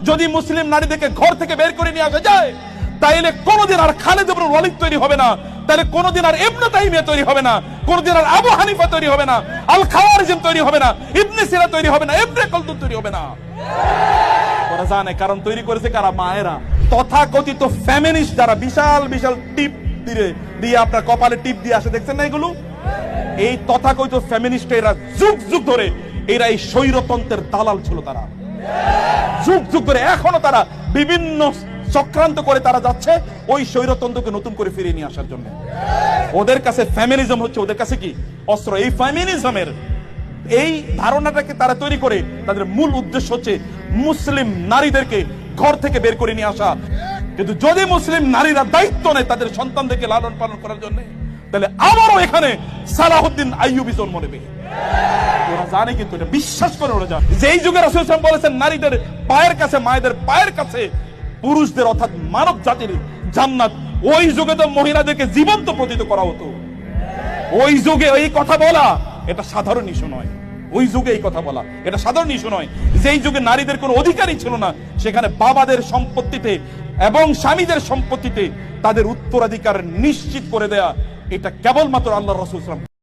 যদি মুসলিম নারীদেরকে ঘর থেকে বের করে নিয়ে আসা যায়, তাইলে কোনদিন আর খালিদ ইবনে ওয়ালিদ তৈরি হবে না, তাহলে কোনদিন আর ইবনে তাইমিয়া তৈরি হবে না, কোনদিন আর আবু হানিফা তৈরি হবে না, আল খাওয়ারিজম তৈরি হবে না, ইবনে সিনা তৈরি হবে না, ইবনে খালদুন তৈরি হবে না। ওরা জানে, কারণ তৈরি করেছে কারা? মায়েরা। তথাকথিত ফেমিনিস্ট যারা বিশাল বিশাল টিপ দিয়ে আপনার কপালে টিপ দিয়ে আসে, দেখছেন না এগুলো? এই তথাকথিত ফেমিনিস্ট এরা যুগ যুগ ধরে এরা এই স্বৈরতন্ত্রের দালাল ছিল। তারা যুগ যুগ ধরে এখনো তারা বিভিন্ন চক্রান্ত করে তারা যাচ্ছে ওই স্বৈরতন্ত্রকে নতুন করে ফিরিয়ে নিয়ে আসার জন্য। ওদের কাছে ফেমিনিজম হচ্ছে ওদের কাছে কি অস্ত্র। এই ফেমিনিজমের এই ধারণাটাকে তারা তৈরি করে তাদের মূল উদ্দেশ্য হচ্ছে মুসলিম নারীদেরকে ঘর থেকে বের করে নিয়ে আসা। কিন্তু যদি মুসলিম নারীরা দায়িত্ব নেয় তাদের সন্তানদেরকে লালন পালন করার জন্য, তাহলে আবারও এখানে সালাহুদ্দিন আইয়ুবী জন্ম নেবে। ওরা জানে, কিন্তু এটা বিশ্বাস করে ওরা জানে। যেই যুগে রাসূল সাল্লাল্লাহু আলাইহি ওয়াসাল্লাম বলেছেন নারীদের পায়ের কাছে, মায়েদের পায়ের কাছে পুরুষদের অর্থাৎ মানব জাতির জান্নাত, ওই যুগে তো মহিলাদেরকে জীবন্ত প্রতীত করা হতো। ওই যুগে এই কথা বলা এটা সাধারণ ইস্যু নয়। ওই যুগে এই কথা বলা এটা সাধারণ ইস্যু নয়। যেই যুগে নারীদের কোনো অধিকারই ছিল না, সেখানে বাবাদের সম্পত্তিতে এবং স্বামীদের সম্পত্তিতে তাদের উত্তরাধিকার নিশ্চিত করে দেয়া, এটা কেবলমাত্র আল্লাহর রাসূল সাল্লাল্লাহু আলাইহি ওয়াসাল্লাম